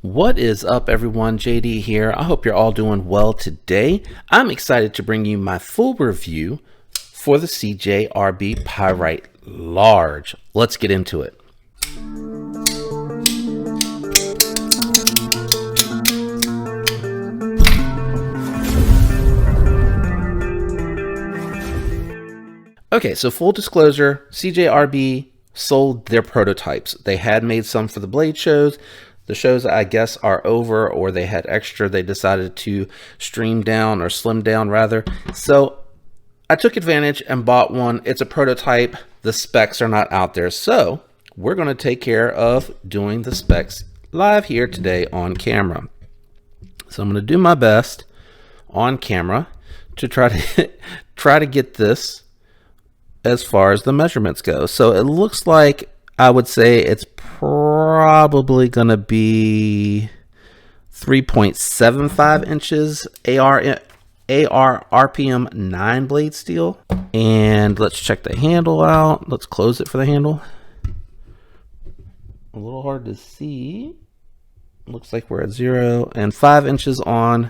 What is up, everyone? JD here. I hope you're all doing well today. I'm excited to bring you my full review for the Cjrb Pyrite Large. Let's get into it. Okay, so full disclosure, Cjrb sold their prototypes. They had made some for the blade shows. The shows, I guess, are over, or they had extra. They decided to stream down or slim down rather. So I took advantage and bought one. It's a prototype. The specs are not out there. So we're going to take care of doing the specs live here today on camera. So I'm going to do my best on camera to try to get this as far as the measurements go. So it looks like I would say it's probably going to be 3.75 inches AR RPM 9 blade steel. And let's check the handle out. Let's close it for the handle. A little hard to see. Looks like we're at 0 and 5 inches on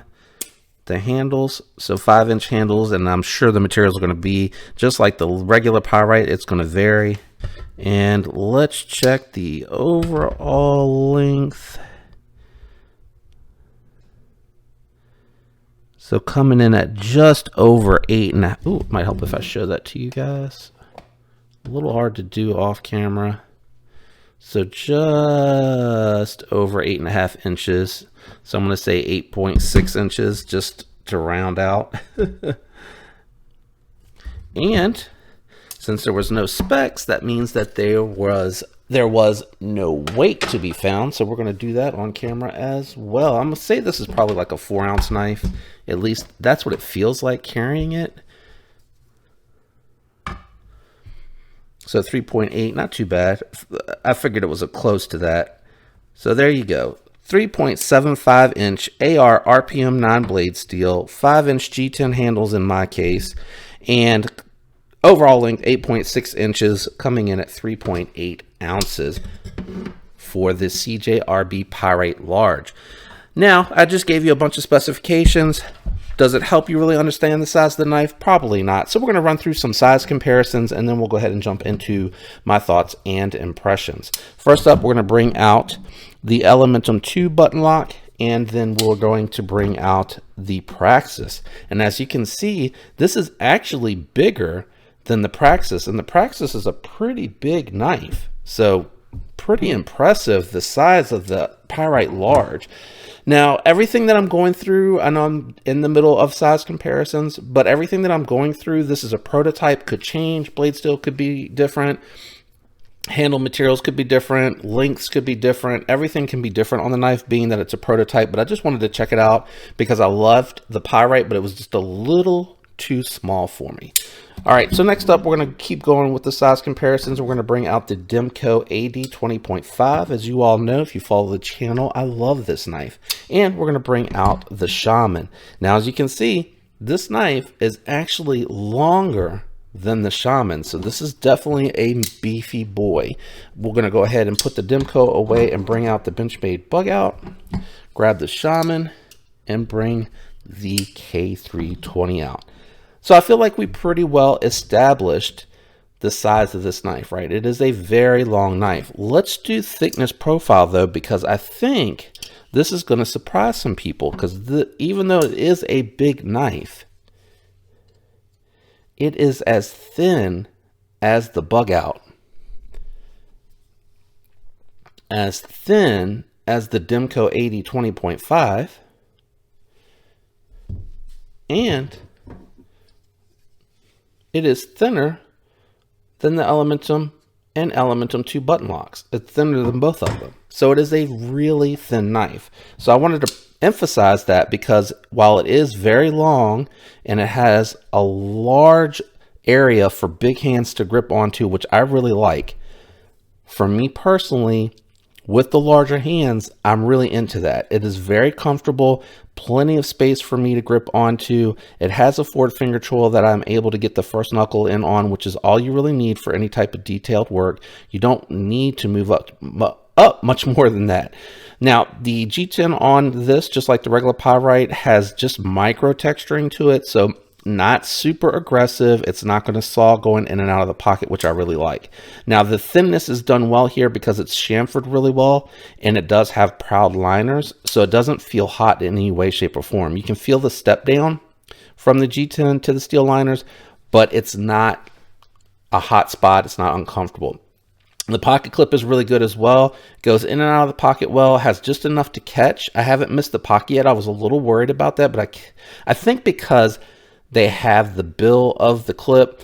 the handles. So 5-inch handles, and I'm sure the materials are going to be just like the regular pyrite. It's going to vary. And let's check the overall length. So coming in at just over 8.5. Ooh, it might help if I show that to you guys. A little hard to do off camera. So just over 8.5 inches. So I'm going to say 8.6 inches just to round out. And since there was no specs, that means that there was no weight to be found. So we're going to do that on camera as well. I'm going to say this is probably like a 4-ounce knife. At least that's what it feels like carrying it. So 3.8, not too bad. I figured it was close to that. So there you go. 3.75 inch AR RPM 9 blade steel, 5-inch G10 handles in my case, and overall length 8.6 inches, coming in at 3.8 ounces for the Cjrb Pyrite Large. Now, I just gave you a bunch of specifications. Does it help you really understand the size of the knife? Probably not. So we're going to run through some size comparisons, and then we'll go ahead and jump into my thoughts and impressions. First up, we're going to bring out the Elementum 2 button lock, and then we're going to bring out the Praxis. And as you can see, this is actually bigger than the Praxis, and the Praxis is a pretty big knife. So pretty impressive, the size of the Pyrite Large. Now, everything that I'm going through, I know I'm in the middle of size comparisons, but everything that I'm going through, this is a prototype, could change. Blade steel could be different. Handle materials could be different. Lengths could be different. Everything can be different on the knife, being that it's a prototype. But I just wanted to check it out because I loved the Pyrite, but it was just a little too small for me. All right, so next up, we're going to keep going with the size comparisons. We're going to bring out the Demco AD 20.5. As you all know, if you follow the channel, I love this knife. And we're going to bring out the Shaman. Now, as you can see, this knife is actually longer than the Shaman. So this is definitely a beefy boy. We're going to go ahead and put the Demco away and bring out the Benchmade bug out. Grab the Shaman and bring the K320 out. So I feel like we pretty well established the size of this knife, right? It is a very long knife. Let's do thickness profile though, because I think this is going to surprise some people, because even though it is a big knife, it is as thin as the bug out, as thin as the Demco AD 20.5, and it is thinner than the Elementum and Elementum 2 button locks. It's thinner than both of them. So it is a really thin knife. So I wanted to emphasize that, because while it is very long and it has a large area for big hands to grip onto, which I really like, for me personally, with the larger hands, I'm really into that. It is very comfortable, plenty of space for me to grip onto. It has a forward finger choil that I'm able to get the first knuckle in on, which is all you really need for any type of detailed work. You don't need to move up much more than that. Now, the G10 on this, just like the regular Pyrite, has just micro texturing to it, so not super aggressive. It's not going to saw going in and out of the pocket, which I really like. Now, the thinness is done well here because it's chamfered really well, and it does have proud liners, so it doesn't feel hot in any way, shape, or form. You can feel the step down from the G10 to the steel liners, but it's not a hot spot. It's not uncomfortable. The pocket clip is really good as well. Goes in and out of the pocket well, has just enough to catch. I haven't missed the pocket yet. I was a little worried about that, but I think because they have the bill of the clip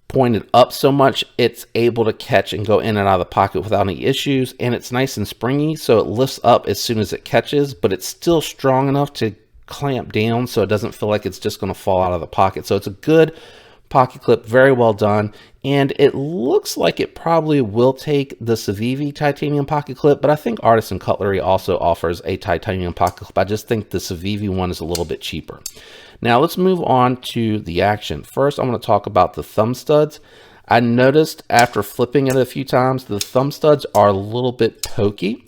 pointed up so much, it's able to catch and go in and out of the pocket without any issues. And it's nice and springy, so it lifts up as soon as it catches, but it's still strong enough to clamp down so it doesn't feel like it's just going to fall out of the pocket. So it's a good pocket clip, very well done, and it looks like it probably will take the Cjrb titanium pocket clip, but I think Artisan Cutlery also offers a titanium pocket clip. I just think the Cjrb one is a little bit cheaper. Now let's move on to the action. First, I'm going to talk about the thumb studs. I noticed after flipping it a few times, the thumb studs are a little bit pokey.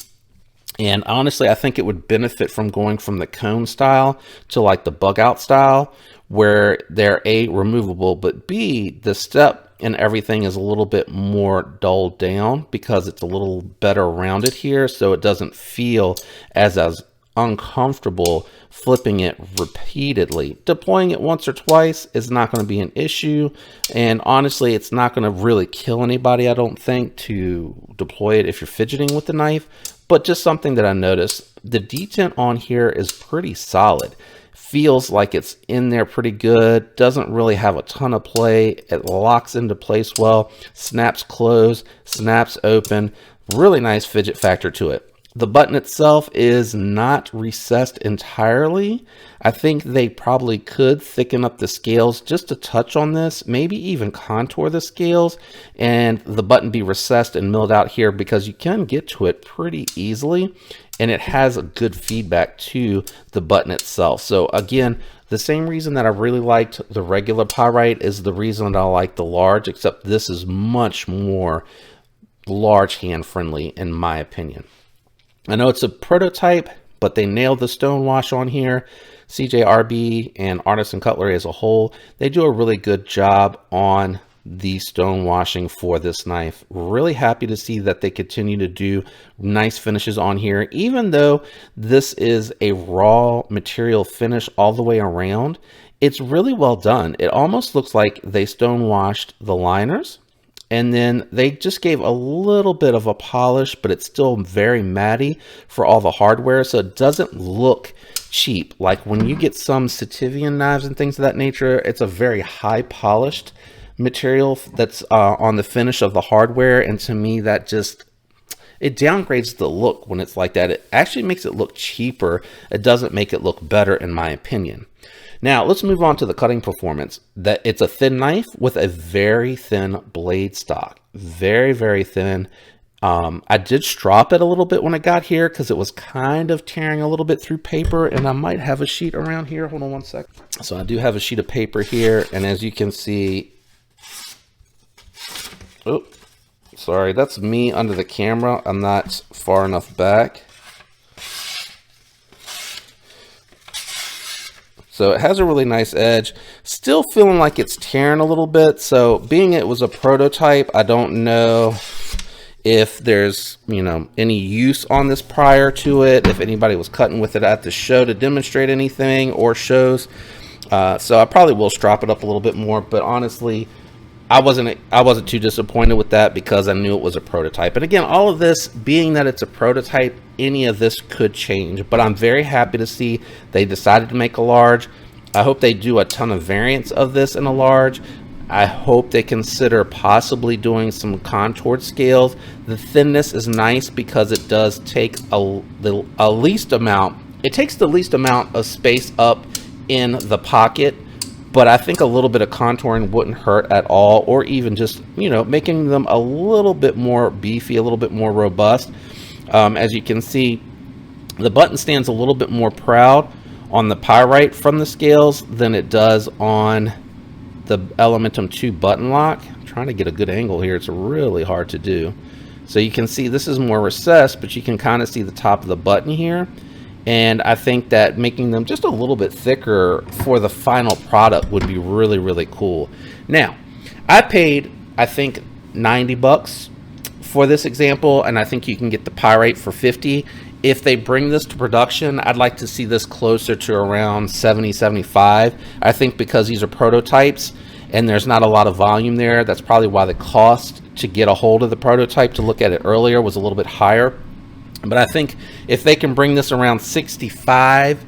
And honestly, I think it would benefit from going from the cone style to like the bug out style, where they're A, removable, but B, the step and everything is a little bit more dulled down because it's a little better rounded here, so it doesn't feel as uncomfortable flipping it repeatedly. Deploying it once or twice is not going to be an issue, and honestly, it's not going to really kill anybody, I don't think, to deploy it if you're fidgeting with the knife, but just something that I noticed. The detent on here is pretty solid. Feels like it's in there pretty good, doesn't really have a ton of play. It locks into place well, snaps closed, snaps open, really nice fidget factor to it. The button itself is not recessed entirely. I think they probably could thicken up the scales just a touch on this, maybe even contour the scales, and the button be recessed and milled out here because you can get to it pretty easily, and it has a good feedback to the button itself. So again, the same reason that I really liked the regular Pyrite is the reason that I like the large, except this is much more large hand friendly in my opinion. I know it's a prototype, but they nailed the stonewash on here. Cjrb and Artisan Cutlery as a whole, they do a really good job on the stonewashing for this knife. Really happy to see that they continue to do nice finishes on here, even though this is a raw material finish all the way around. It's really well done. It almost looks like they stonewashed the liners, and then they just gave a little bit of a polish, but it's still very matty for all the hardware, so it doesn't look cheap. Like when you get some Cjrb knives and things of that nature, it's a very high polished material that's on the finish of the hardware, and to me that just, it downgrades the look when it's like that. It actually makes it look cheaper. It doesn't make it look better in my opinion. Now let's move on to the cutting performance. That it's a thin knife with a very thin blade stock, very, very thin. I did strop it a little bit when I got here because it was kind of tearing a little bit through paper, and I might have a sheet around here. Hold on one sec. So I do have a sheet of paper here, and as you can see, oh, sorry, that's me under the camera. I'm not far enough back. So it has a really nice edge, still feeling like it's tearing a little bit. So being it was a prototype, I don't know if there's, you know, any use on this prior to it, if anybody was cutting with it at the show to demonstrate anything or shows. So I probably will strop it up a little bit more, but honestly, I wasn't too disappointed with that because I knew it was a prototype. And again, all of this being that it's a prototype, any of this could change, but I'm very happy to see they decided to make a large. I hope they do a ton of variants of this in a large. I hope they consider possibly doing some contoured scales. The thinness is nice because it does take the least amount of space up in the pocket. But I think a little bit of contouring wouldn't hurt at all, or even just, you know, making them a little bit more beefy, a little bit more robust. As you can see, the button stands a little bit more proud on the Pyrite from the scales than it does on the Elementum 2 button lock. I'm trying to get a good angle here. It's really hard to do. So you can see this is more recessed, but you can kind of see the top of the button here. And I think that making them just a little bit thicker for the final product would be really, really cool. Now, I paid, I think, 90 bucks for this example, and I think you can get the Pyrite for 50. If they bring this to production, I'd like to see this closer to around 70, 75. I think because these are prototypes and there's not a lot of volume there, that's probably why the cost to get a hold of the prototype to look at it earlier was a little bit higher. But I think if they can bring this around 65,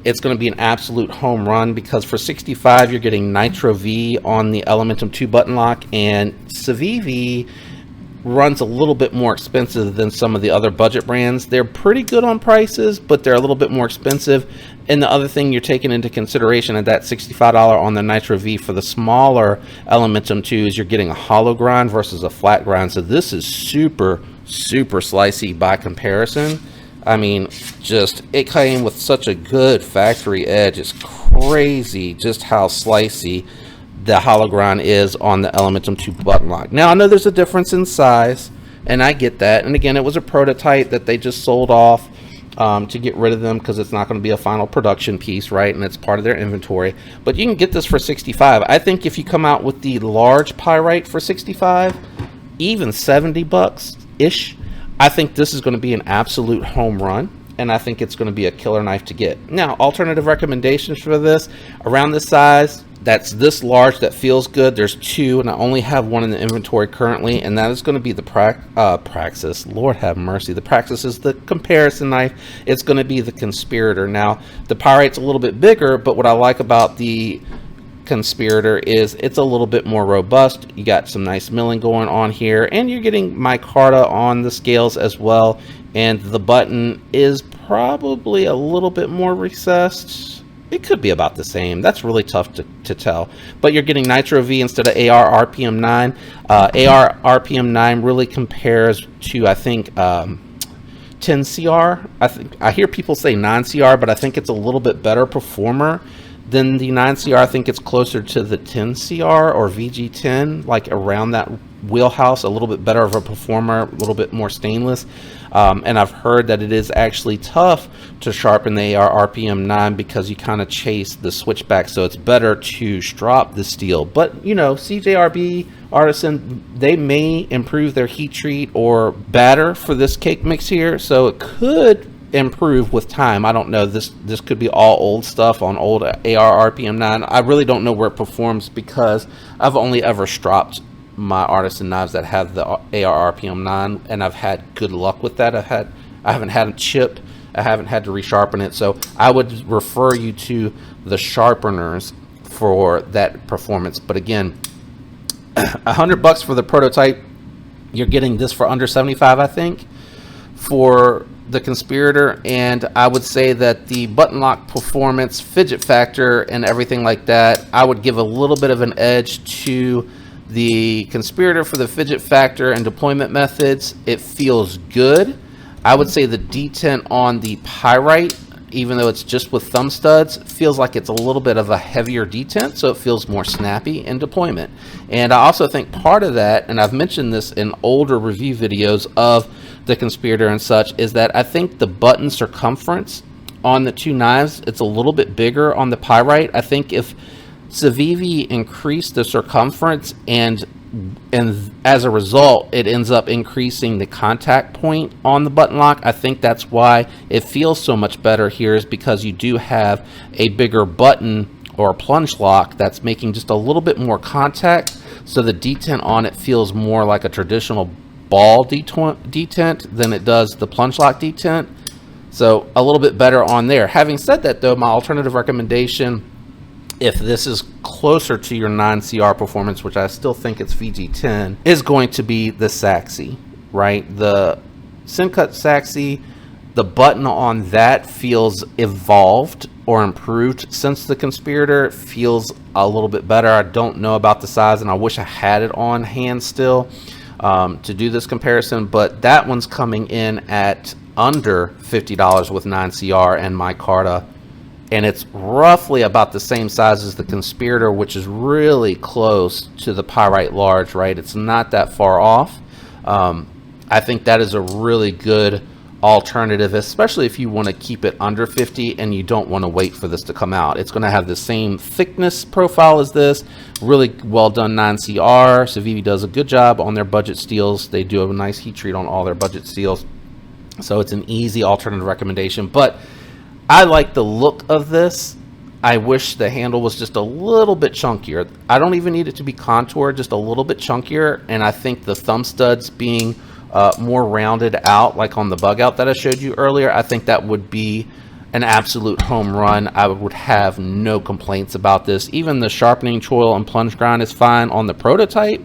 it's going to be an absolute home run, because for 65 you're getting Nitro V on the Elementum 2 button lock, and Cjrb runs a little bit more expensive than some of the other budget brands. They're pretty good on prices, but they're a little bit more expensive. And the other thing you're taking into consideration at that $65 on the Nitro V for the smaller Elementum 2 is you're getting a hollow grind versus a flat grind. So this is super slicey by comparison. I mean, just it came with such a good factory edge. It's crazy just how slicey the hollow grind is on the Elementum 2 button lock. Now I know there's a difference in size, and I get that. And again, it was a prototype that they just sold off to get rid of them because it's not going to be a final production piece, right? And it's part of their inventory. But you can get this for 65. I think if you come out with the large Pyrite for 65, even 70 bucks ish, I think this is going to be an absolute home run, and I think it's going to be a killer knife to get. Now, alternative recommendations for this around this size, that's this large, that feels good. There's two, and I only have one in the inventory currently, and that is going to be the Praxis. Lord have mercy. The Praxis is the comparison knife. It's going to be the Conspirator. Now, the Pyrite's a little bit bigger, but what I like about the Conspirator is it's a little bit more robust. You got some nice milling going on here, and you're getting micarta on the scales as well, and the button is probably a little bit more recessed. It could be about the same. That's really tough to tell, but you're getting Nitro V instead of AR RPM 9. AR RPM 9 really compares to, I think, 10 CR. I hear people say 9 CR, but I think it's a little bit better performer than the 9 CR. I think it's closer to the 10 CR or VG10, like around that wheelhouse, a little bit better of a performer, a little bit more stainless. And I've heard that it is actually tough to sharpen the AR RPM 9 because you kind of chase the switchback, so it's better to strop the steel. But you know, Cjrb, Artisan, they may improve their heat treat or batter for this cake mix here, so it could improve with time. I don't know. This could be all old stuff on old AR RPM 9. I really don't know where it performs because I've only ever stropped my Artisan knives that have the AR RPM 9, and I've had good luck with that. I haven't had a chip. I haven't had to resharpen it, so I would refer you to the sharpeners for that performance. But again, $100 for the prototype. You're getting this for under 75, I think, for the Conspirator. And I would say that the button lock performance, fidget factor, and everything like that, I would give a little bit of an edge to the Conspirator for the fidget factor and deployment methods. It feels good. I would say the detent on the Pyrite, even though it's just with thumb studs, feels like it's a little bit of a heavier detent, so it feels more snappy in deployment. And I also think part of that, and I've mentioned this in older review videos of the Conspirator and such, is that I think the button circumference on the two knives, it's a little bit bigger on the Pyrite. I think if Cjrb increased the circumference and as a result it ends up increasing the contact point on the button lock, I think that's why it feels so much better here, is because you do have a bigger button or plunge lock that's making just a little bit more contact, so the detent on it feels more like a traditional ball detent than it does the plunge lock detent. So a little bit better on there. Having said that though, my alternative recommendation, if this is closer to your 9CR performance, which I still think it's VG10, is going to be the Saxy, right? The Syncut Saxy, the button on that feels evolved or improved since the Conspirator. It feels a little bit better. I don't know about the size, and I wish I had it on hand still to do this comparison, but that one's coming in at under $50 with 9CR and micarta. And it's roughly about the same size as the Conspirator, which is really close to the Pyrite Large, right? It's not that far off. I think that is a really good alternative, especially if you want to keep it under 50 and you don't want to wait for this to come out. It's going to have the same thickness profile as this. Really well done 9CR. Cjrb does a good job on their budget steels. They do a nice heat treat on all their budget steels, so it's an easy alternative recommendation. But I like the look of this. I wish the handle was just a little bit chunkier. I don't even need it to be contoured, just a little bit chunkier. And I think the thumb studs being more rounded out, like on the bug out that I showed you earlier, I think that would be an absolute home run. I would have no complaints about this. Even the sharpening choil and plunge grind is fine on the prototype.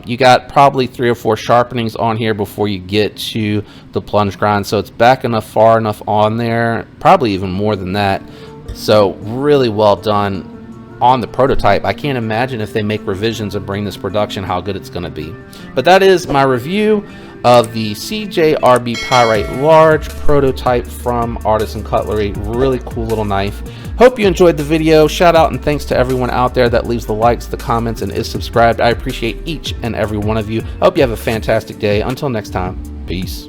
You got probably 3 or 4 sharpenings on here before you get to the plunge grind, so it's back enough, far enough on there, probably even more than that. So really well done on the prototype. I can't imagine if they make revisions and bring this production how good it's going to be. But that is my review of the Cjrb Pyrite large prototype from Artisan Cutlery. Really cool little knife. Hope you enjoyed the video. Shout out and thanks to everyone out there that leaves the likes, the comments, and is subscribed. I appreciate each and every one of you. I hope you have a fantastic day. Until next time, peace.